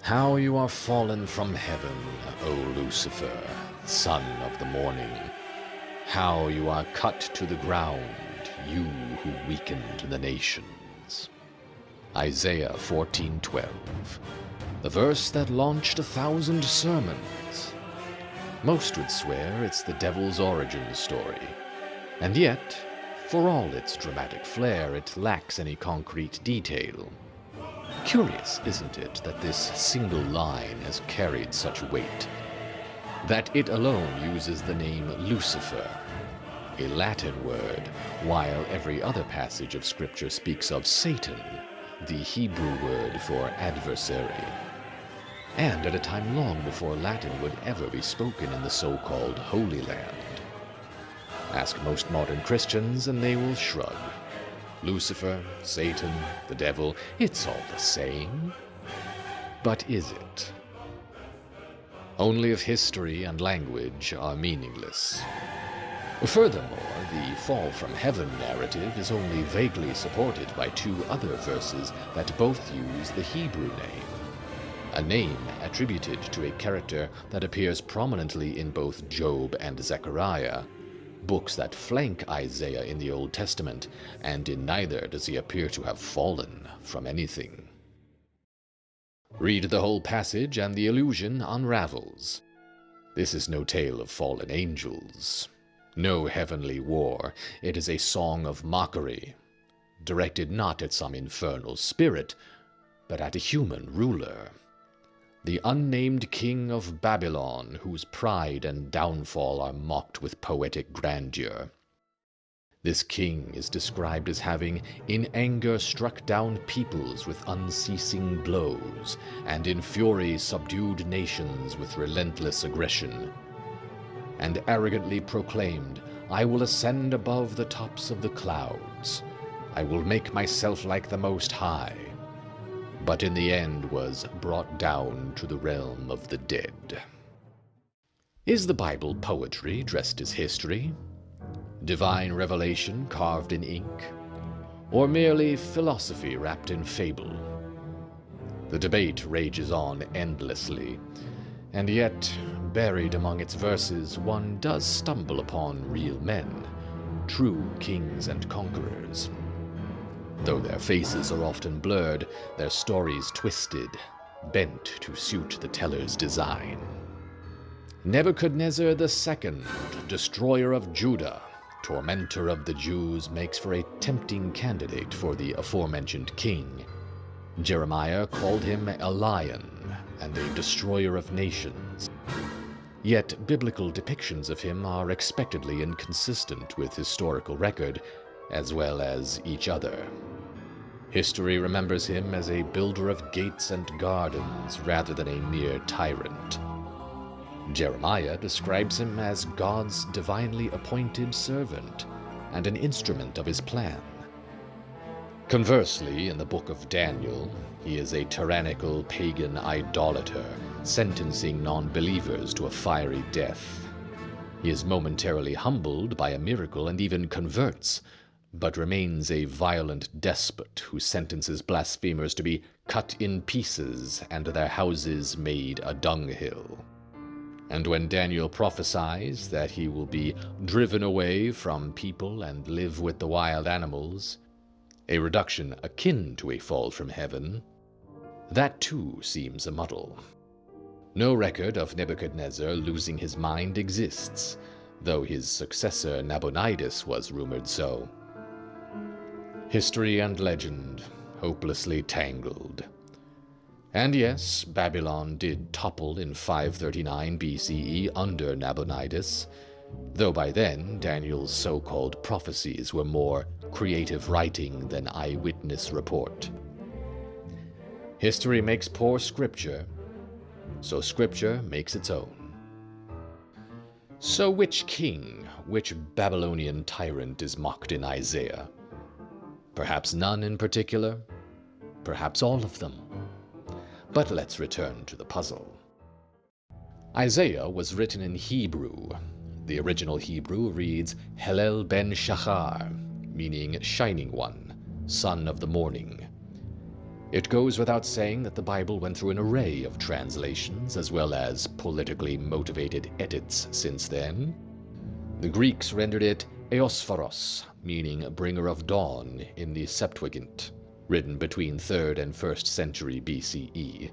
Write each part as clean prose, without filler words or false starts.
How you are fallen from heaven, O Lucifer, son of the morning. How you are cut to the ground, you who weakened the nations. Isaiah 14:12, the verse that launched 1,000 sermons. Most would swear it's the devil's origin story, and yet, for all its dramatic flair, it lacks any concrete detail. Curious, isn't it, that this single line has carried such weight? That it alone uses the name Lucifer, a Latin word, while every other passage of Scripture speaks of Satan, the Hebrew word for adversary. And at a time long before Latin would ever be spoken in the so-called Holy Land. Ask most modern Christians and they will shrug. Lucifer, Satan, the devil, it's all the same. But is it? Only if history and language are meaningless. Furthermore, the fall from heaven narrative is only vaguely supported by two other verses that both use the Hebrew name. A name attributed to a character that appears prominently in both Job and Zechariah, books that flank Isaiah in the Old Testament, and in neither does he appear to have fallen from anything. Read the whole passage and the illusion unravels. This is no tale of fallen angels, no heavenly war. It is a song of mockery, directed not at some infernal spirit, but at a human ruler. The unnamed king of Babylon, whose pride and downfall are mocked with poetic grandeur. This king is described as having, in anger, struck down peoples with unceasing blows, and in fury subdued nations with relentless aggression, and arrogantly proclaimed, "I will ascend above the tops of the clouds. I will make myself like the Most High," but in the end was brought down to the realm of the dead. Is the Bible poetry dressed as history? Divine revelation carved in ink? Or merely philosophy wrapped in fable? The debate rages on endlessly, and yet, buried among its verses, one does stumble upon real men, true kings and conquerors. Though their faces are often blurred, their stories twisted, bent to suit the teller's design. Nebuchadnezzar II, destroyer of Judah, tormentor of the Jews, makes for a tempting candidate for the aforementioned king. Jeremiah called him a lion and a destroyer of nations. Yet biblical depictions of him are expectedly inconsistent with historical record, as well as each other. History remembers him as a builder of gates and gardens rather than a mere tyrant. Jeremiah describes him as God's divinely appointed servant and an instrument of his plan. Conversely, in the book of Daniel, he is a tyrannical pagan idolater, sentencing non-believers to a fiery death. He is momentarily humbled by a miracle and even converts, but remains a violent despot who sentences blasphemers to be cut in pieces and their houses made a dunghill. And when Daniel prophesies that he will be driven away from people and live with the wild animals, a reduction akin to a fall from heaven, that too seems a muddle. No record of Nebuchadnezzar losing his mind exists, though his successor Nabonidus was rumored so. History and legend, hopelessly tangled. And yes, Babylon did topple in 539 BCE under Nabonidus, though by then Daniel's so-called prophecies were more creative writing than eyewitness report. History makes poor scripture, so scripture makes its own. So which king, which Babylonian tyrant is mocked in Isaiah? Perhaps none in particular, perhaps all of them. But let's return to the puzzle. Isaiah was written in Hebrew. The original Hebrew reads Helel ben Shachar, meaning shining one, son of the morning. It goes without saying that the Bible went through an array of translations as well as politically motivated edits since then. The Greeks rendered it Eosphoros, meaning bringer of dawn, in the Septuagint, written between 3rd and 1st century BCE.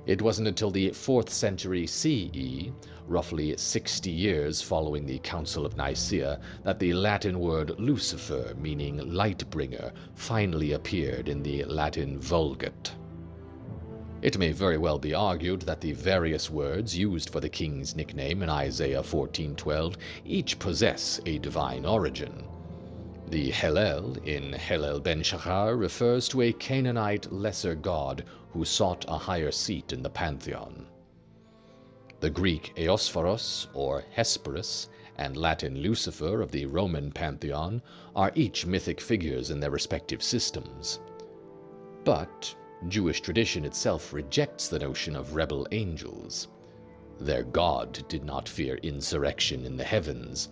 It wasn't until the 4th century CE, roughly 60 years following the Council of Nicaea, that the Latin word Lucifer, meaning light-bringer, finally appeared in the Latin Vulgate. It may very well be argued that the various words used for the king's nickname in Isaiah 14:12 each possess a divine origin. The Hellel in Hellel ben Shachar refers to a Canaanite lesser god who sought a higher seat in the pantheon. The Greek Eosphoros, or Hesperus, and Latin Lucifer of the Roman pantheon are each mythic figures in their respective systems. But Jewish tradition itself rejects the notion of rebel angels. Their god did not fear insurrection in the heavens,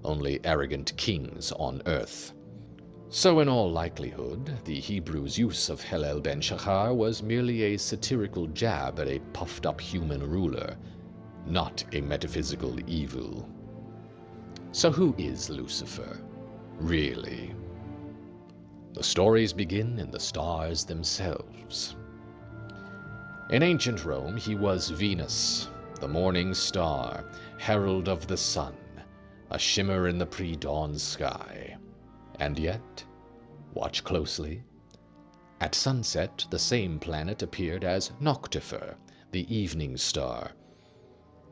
only arrogant kings on earth. So in all likelihood, the Hebrews' use of Hellel ben Shachar was merely a satirical jab at a puffed-up human ruler, not a metaphysical evil. So who is Lucifer, really? The stories begin in the stars themselves. In ancient Rome, he was Venus, the morning star, herald of the sun, a shimmer in the pre-dawn sky. And yet, watch closely, at sunset the same planet appeared as Noctifer, the evening star.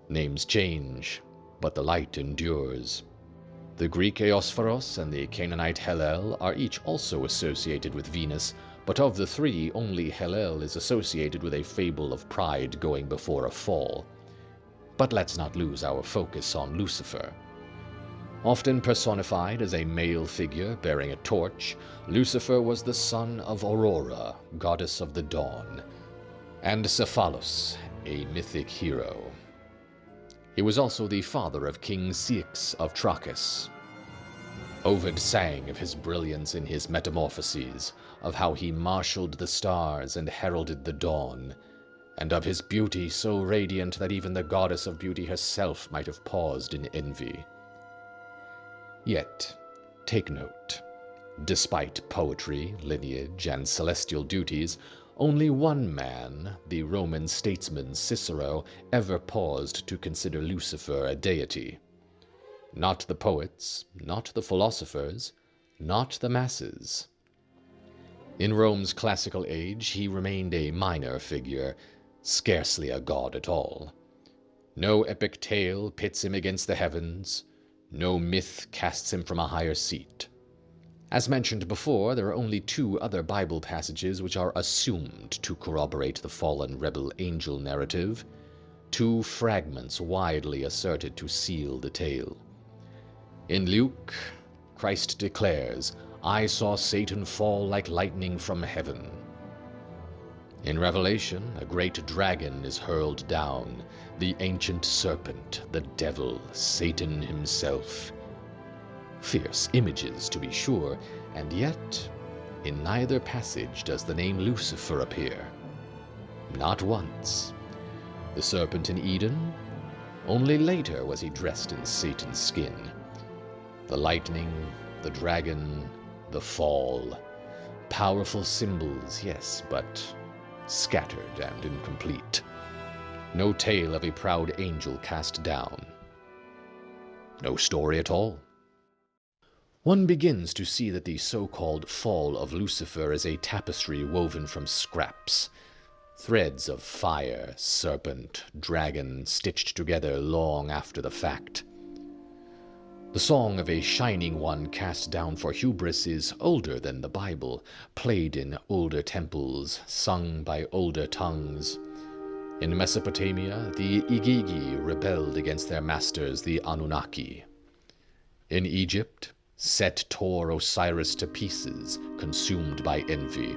Names change, but the light endures. The Greek Eosphoros and the Canaanite Hellel are each also associated with Venus, but of the three, only Hellel is associated with a fable of pride going before a fall. But let's not lose our focus on Lucifer. Often personified as a male figure bearing a torch, Lucifer was the son of Aurora, goddess of the dawn, and Cephalus, a mythic hero. He was also the father of King Ceyx of Trachis. Ovid sang of his brilliance in his Metamorphoses, of how he marshaled the stars and heralded the dawn, and of his beauty so radiant that even the goddess of beauty herself might have paused in envy. Yet, take note, despite poetry, lineage, and celestial duties, only one man, the Roman statesman Cicero, ever paused to consider Lucifer a deity. Not the poets, not the philosophers, not the masses. In Rome's classical age, he remained a minor figure, scarcely a god at all. No epic tale pits him against the heavens. No myth casts him from a higher seat. As mentioned before, there are only 2 other Bible passages which are assumed to corroborate the fallen rebel angel narrative, 2 fragments widely asserted to seal the tale. In Luke, Christ declares, "I saw Satan fall like lightning from heaven." In Revelation, a great dragon is hurled down, the ancient serpent, the devil, Satan himself. Fierce images, to be sure, and yet, in neither passage does the name Lucifer appear. Not once. The serpent in Eden? Only later was he dressed in Satan's skin. The lightning, the dragon, the fall. Powerful symbols, yes, but scattered and incomplete. No tale of a proud angel cast down. No story at all. One begins to see that the so-called fall of Lucifer is a tapestry woven from scraps. Threads of fire, serpent, dragon, stitched together long after the fact. The song of a shining one cast down for hubris is older than the Bible, played in older temples, sung by older tongues. In Mesopotamia, the Igigi rebelled against their masters, the Anunnaki. In Egypt, Set tore Osiris to pieces, consumed by envy.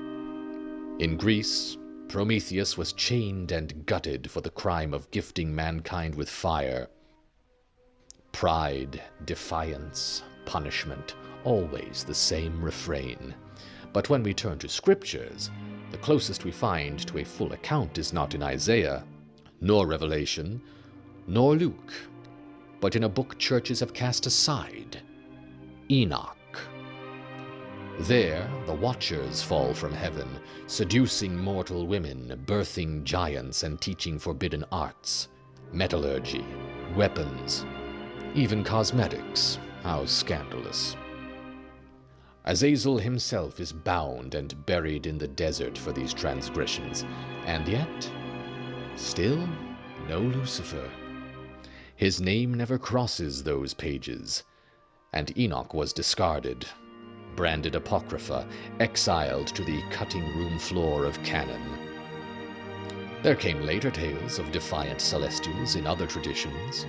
In Greece, Prometheus was chained and gutted for the crime of gifting mankind with fire. Pride, defiance, punishment, always the same refrain. But when we turn to scriptures, The closest we find to a full account is not in Isaiah, nor Revelation, nor Luke, but in a book churches have cast aside, Enoch. There, the Watchers fall from heaven, seducing mortal women, birthing giants, and teaching forbidden arts, metallurgy, weapons, even cosmetics. How scandalous. Azazel himself is bound and buried in the desert for these transgressions, and yet, still no Lucifer. His name never crosses those pages, and Enoch was discarded, branded apocrypha, exiled to the cutting-room floor of canon. There came later tales of defiant celestials in other traditions.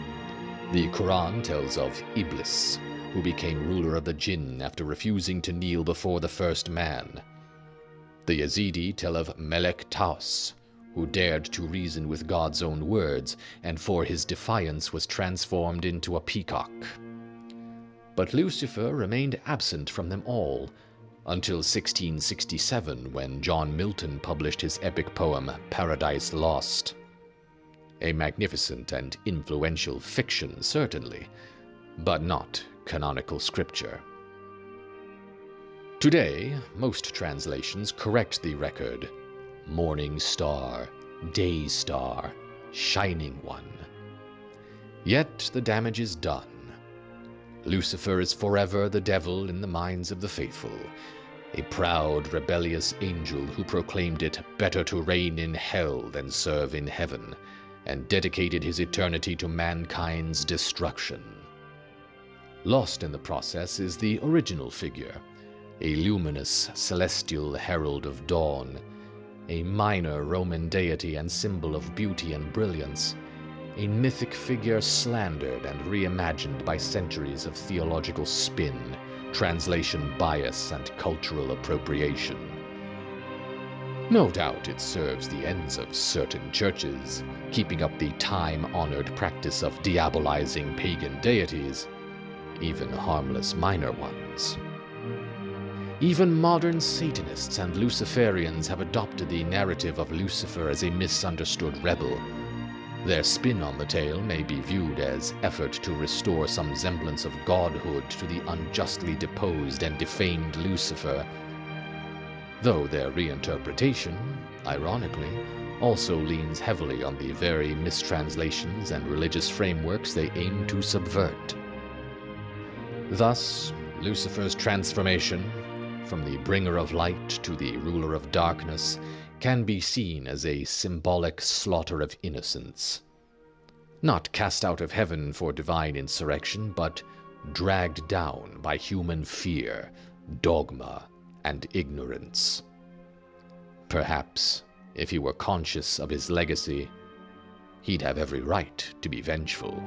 The Quran tells of Iblis, who became ruler of the jinn after refusing to kneel before the first man. The Yazidi tell of Melek Taus, who dared to reason with God's own words, and for his defiance was transformed into a peacock. But Lucifer remained absent from them all, until 1667, when John Milton published his epic poem Paradise Lost. A magnificent and influential fiction, certainly, but not canonical scripture. Today, most translations correct the record: morning star, day star, shining one. Yet the damage is done. Lucifer is forever the devil in the minds of the faithful, a proud, rebellious angel who proclaimed it better to reign in hell than serve in heaven, and dedicated his eternity to mankind's destruction. Lost in the process is the original figure, a luminous, celestial herald of dawn, a minor Roman deity and symbol of beauty and brilliance, a mythic figure slandered and reimagined by centuries of theological spin, translation bias, and cultural appropriation. No doubt it serves the ends of certain churches, keeping up the time-honored practice of diabolizing pagan deities, even harmless minor ones. Even modern Satanists and Luciferians have adopted the narrative of Lucifer as a misunderstood rebel. Their spin on the tale may be viewed as effort to restore some semblance of godhood to the unjustly deposed and defamed Lucifer, though their reinterpretation, ironically, also leans heavily on the very mistranslations and religious frameworks they aim to subvert. Thus, Lucifer's transformation, from the bringer of light to the ruler of darkness, can be seen as a symbolic slaughter of innocence. Not cast out of heaven for divine insurrection, but dragged down by human fear, dogma, and ignorance. Perhaps, if he were conscious of his legacy, he'd have every right to be vengeful.